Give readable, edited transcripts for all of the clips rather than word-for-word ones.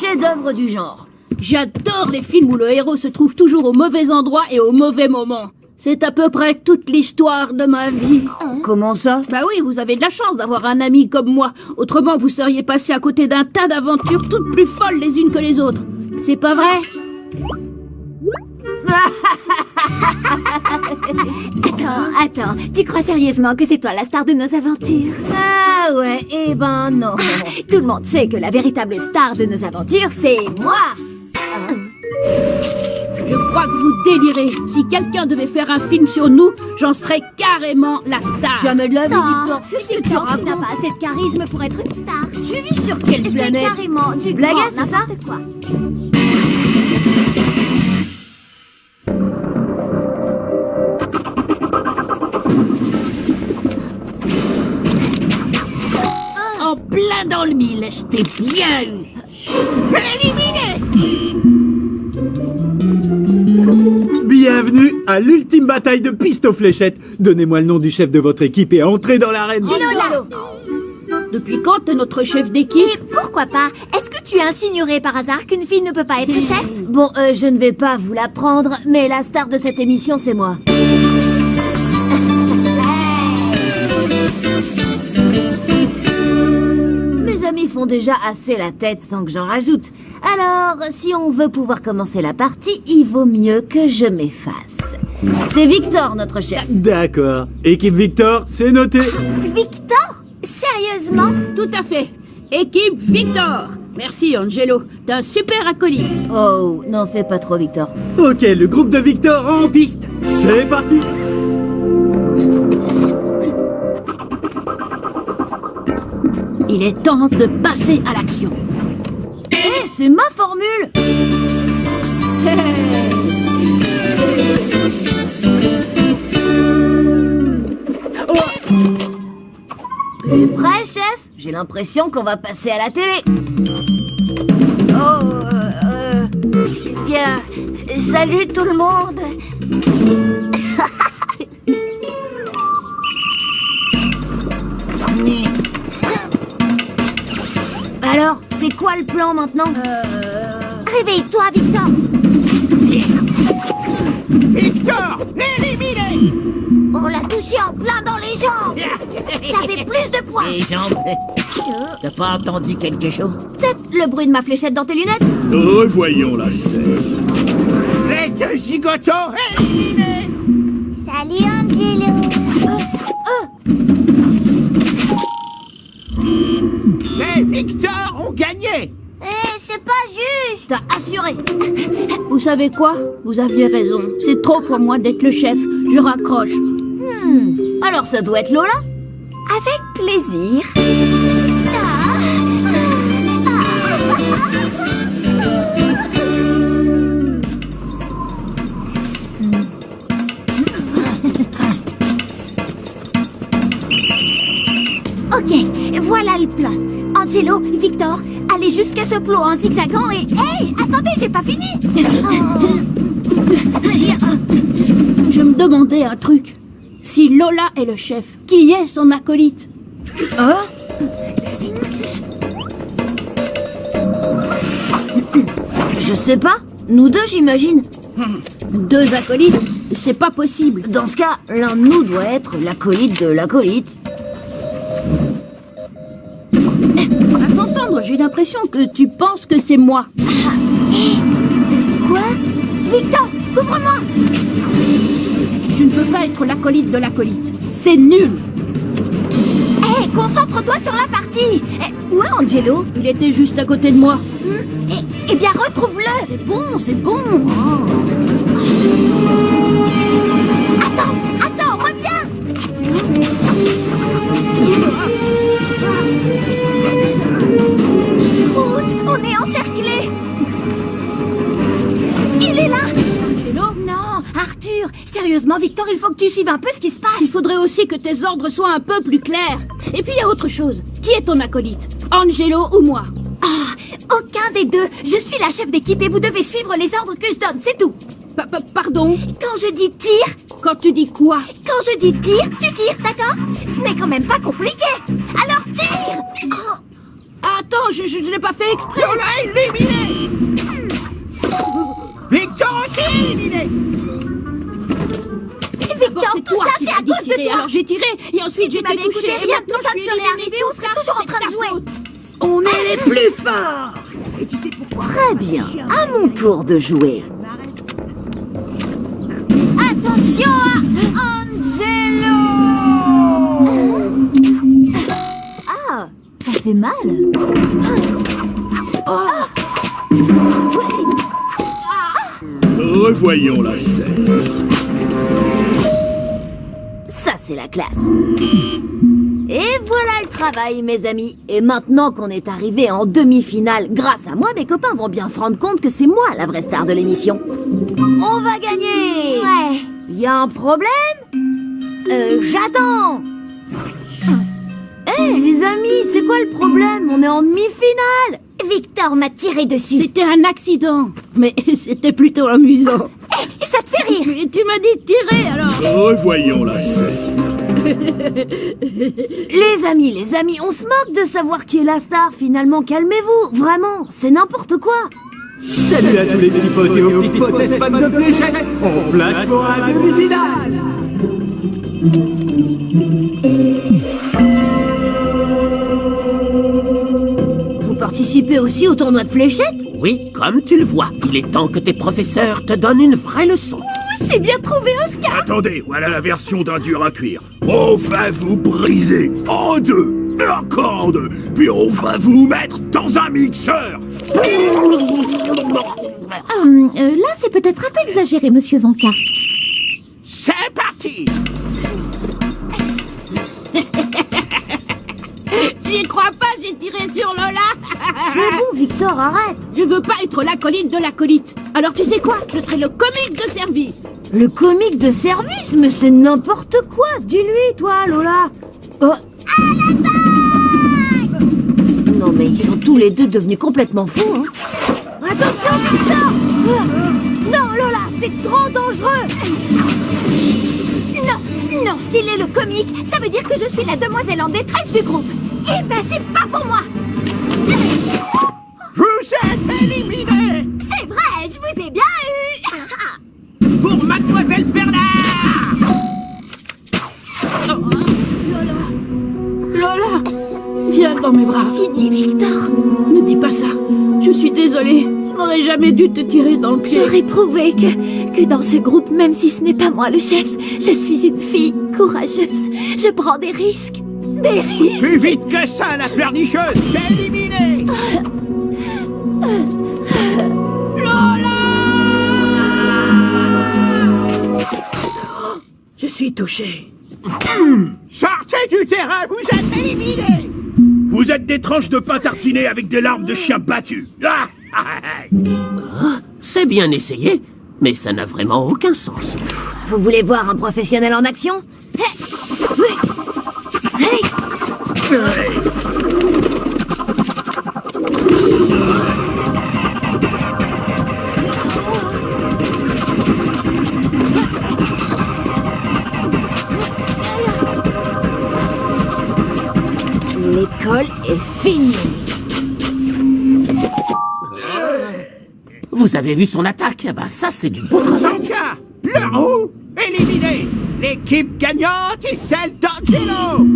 chef-d'œuvre du genre. J'adore les films où le héros se trouve toujours au mauvais endroit et au mauvais moment. C'est à peu près toute l'histoire de ma vie. Comment ça? Bah oui, vous avez de la chance d'avoir un ami comme moi. Autrement, vous seriez passé à côté d'un tas d'aventures toutes plus folles les unes que les autres. C'est pas vrai? Attends, tu crois sérieusement que c'est toi la star de nos aventures? Ah ouais, eh ben non. Tout le monde sait que la véritable star de nos aventures, c'est moi. Je crois que vous délirez. Si quelqu'un devait faire un film sur nous, j'en serais carrément la star. Jamais de la vie, Victor. Victor, Qu'est-ce que tu tu n'as racontes? pas assez de charisme pour être une star. Tu vis sur quelle C'est planète? carrément du Blaguez, grand c'est ça? n'importe quoi. En plein dans le mille, je t'ai bien eu. Bienvenue à l'ultime bataille de piste aux fléchettes. Donnez-moi le nom du chef de votre équipe et entrez dans l'arène. Lola. Depuis quand t'es notre chef d'équipe? Pourquoi pas? Est-ce que tu insinuerais par hasard qu'une fille ne peut pas être chef? Bon, je ne vais pas vous l'apprendre, mais la star de cette émission, c'est moi. Mes amis font déjà assez la tête sans que j'en rajoute. Alors, si on veut pouvoir commencer la partie, il vaut mieux que je m'efface. C'est Victor, notre chef. D'accord. Équipe Victor, c'est noté. Victor? Sérieusement? Tout à fait. Équipe Victor. Merci, Angelo. T'es un super acolyte. Oh, n'en fais pas trop, Victor. Ok, le groupe de Victor en piste. C'est parti. Il est temps de passer à l'action. Eh, c'est ma formule! T'es prêt, chef? J'ai l'impression qu'on va passer à la télé. Bien. Salut tout le monde. Alors, c'est quoi le plan maintenant? Réveille-toi, Victor. Victor, éliminé! On l'a touché en plein dans les jambes. Ça fait plus de points. Les jambes. T'as pas entendu quelque chose? Peut-être le bruit de ma fléchette dans tes lunettes? Revoyons la scène. Les deux gigotons éliminés! Salut, Angelo. Les Victor ont gagné! C'est pas juste. T'as assuré. Vous savez quoi? Vous aviez raison. C'est trop pour moi d'être le chef. Je raccroche. Alors ça doit être Lola? Avec plaisir. Ok, voilà le plan. Angelo, Victor, allez jusqu'à ce clos en zigzagant et... Hey, attendez, j'ai pas fini. Je me demandais un truc. Si Lola est le chef, qui est son acolyte? Hein? Je sais pas. Nous deux, j'imagine. Deux acolytes? C'est pas possible. Dans ce cas, l'un de nous doit être l'acolyte de l'acolyte. À t'entendre, j'ai l'impression que tu penses que c'est moi. Quoi? Victor, couvre-moi. Je ne peux pas être l'acolyte de l'acolyte. C'est nul. Hey, concentre-toi sur la partie. Où est Angelo? Il était juste à côté de moi. Eh bien, retrouve-le. C'est bon, c'est bon. Attends, reviens. Route, on est encerclés. Il est là. Angelo, Non, Arthur, sérieusement, Victor, il faut que tu suives un peu ce qui se passe. il faudrait aussi que tes ordres soient un peu plus clairs. Et puis il y a autre chose. Qui est ton acolyte? Angelo ou moi? Aucun des deux. Je suis la chef d'équipe et vous devez suivre les ordres que je donne, c'est tout. Pardon? Quand je dis tire, Quand tu dis quoi? quand je dis tire, tu tires, d'accord? Ce n'est quand même pas compliqué. Alors tire. Oh. attends, je ne l'ai pas fait exprès. On l'a éliminé. Victor aussi éliminé. D'abord, Victor, c'est tout toi ça, qui c'est m'as à dit cause de tirer, toi. alors j'ai tiré, et ensuite Si tu j'ai m'avais été touché, écouté, et rien de maintenant tout ça je ne suis serait éliminé. arrivé, on Tout serait ça, toujours en c'est train de ta jouer. faute. On est les plus forts. Très bien, à mon tour de jouer. Attention à Angelo. Ah, ça fait mal. Revoyons la scène. Ça, c'est la classe. Et voilà le travail, mes amis. Et maintenant qu'on est arrivé en demi-finale, grâce à moi, mes copains vont bien se rendre compte que c'est moi la vraie star de l'émission. On va gagner. Ouais. Y a un problème? J'attends. Hé, les amis, c'est quoi le problème? On est en demi-finale. Victor m'a tiré dessus. C'était un accident, mais c'était plutôt amusant. Et ça te fait rire. Mais tu m'as dit de tirer, alors. Revoyons la scène. Les amis, on se moque de savoir qui est la star, finalement, calmez-vous. Vraiment, c'est n'importe quoi. Salut à tous les petits potes et aux petites potesses fans de fléchettes. On place pour un demi-finale. Vous participez aussi au tournoi de fléchettes? Oui, comme tu le vois, il est temps que tes professeurs te donnent une vraie leçon. C'est bien trouvé, Oscar. Attendez, voilà la version d'un dur à cuire. On va vous briser en deux, et encore en deux, puis on va vous mettre dans un mixeur. Là, c'est peut-être un peu exagéré, monsieur Zonka. C'est parti. J'y crois pas, j'ai tiré sur Lola. C'est bon, Victor, arrête. Je veux pas être l'acolyte de l'acolyte. Alors tu sais quoi? Je serai le comique de service. Le comique de service, mais c'est n'importe quoi. Dis-lui, toi, Lola. Oh. Non, mais ils sont tous les deux devenus complètement fous, hein. Attention, Victor. Non, Lola, c'est trop dangereux. Non, s'il est le comique, ça veut dire que je suis la demoiselle en détresse du groupe. Eh ben, c'est pas pour moi. Vous êtes éliminé. C'est vrai, je vous ai bien eu. Pour Mademoiselle Bernard. Lola, viens dans mes bras. Fini, Victor. Ne dis pas ça. Je suis désolée. Je n'aurais jamais dû te tirer dans le pied. J'aurais prouvé que dans ce groupe, même si ce n'est pas moi le chef, je suis une fille courageuse. Je prends des risques. Des risques. Plus vite que ça, la pernicheuse. C'est éliminé. Je suis touchée. Sortez du terrain, vous êtes éliminé. Vous êtes des tranches de pain tartinées avec des larmes de chien battu. Ah, C'est bien essayé, mais ça n'a vraiment aucun sens. Vous voulez voir un professionnel en action? L'école est finie. Vous avez vu son attaque? Bah ça, c'est du beau travail. Zonka, le roux, éliminé. L'équipe gagnante est celle d'Angelo.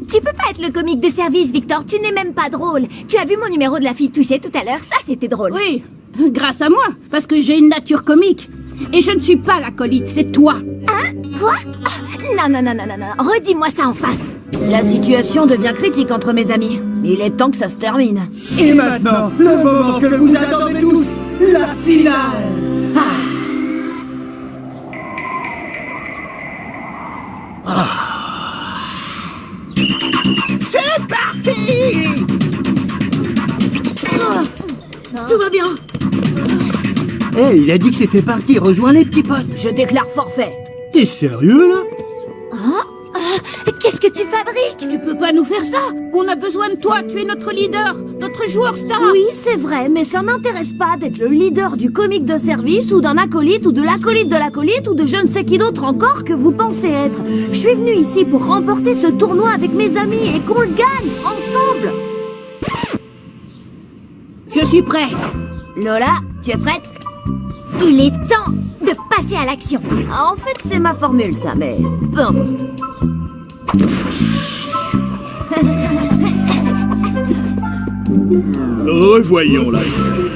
Tu peux pas être le comique de service, Victor. Tu n'es même pas drôle. Tu as vu mon numéro de la fille touchée tout à l'heure? Ça, c'était drôle. Oui, grâce à moi, parce que j'ai une nature comique. Et je ne suis pas l'acolyte, c'est toi. Hein? Quoi? Oh, non. Redis-moi ça en face. La situation devient critique entre mes amis. Il est temps que ça se termine. Et maintenant, le moment que vous attendez tous, la finale. C'est parti. Tout va bien. Eh, il a dit que c'était parti, rejoins les petits potes. Je déclare forfait. T'es sérieux, là? Qu'est-ce que tu fabriques? Tu peux pas nous faire ça. On a besoin de toi, tu es notre leader, notre joueur star. Oui, c'est vrai, mais ça m'intéresse pas d'être le leader du comique de service ou d'un acolyte ou de l'acolyte ou de je ne sais qui d'autre encore que vous pensez être. Je suis venu ici pour remporter ce tournoi avec mes amis et qu'on le gagne ensemble. Je suis prêt. Lola, tu es prête? Il est temps de passer à l'action. En fait, c'est ma formule, ça, mais peu importe. Revoyons la scène.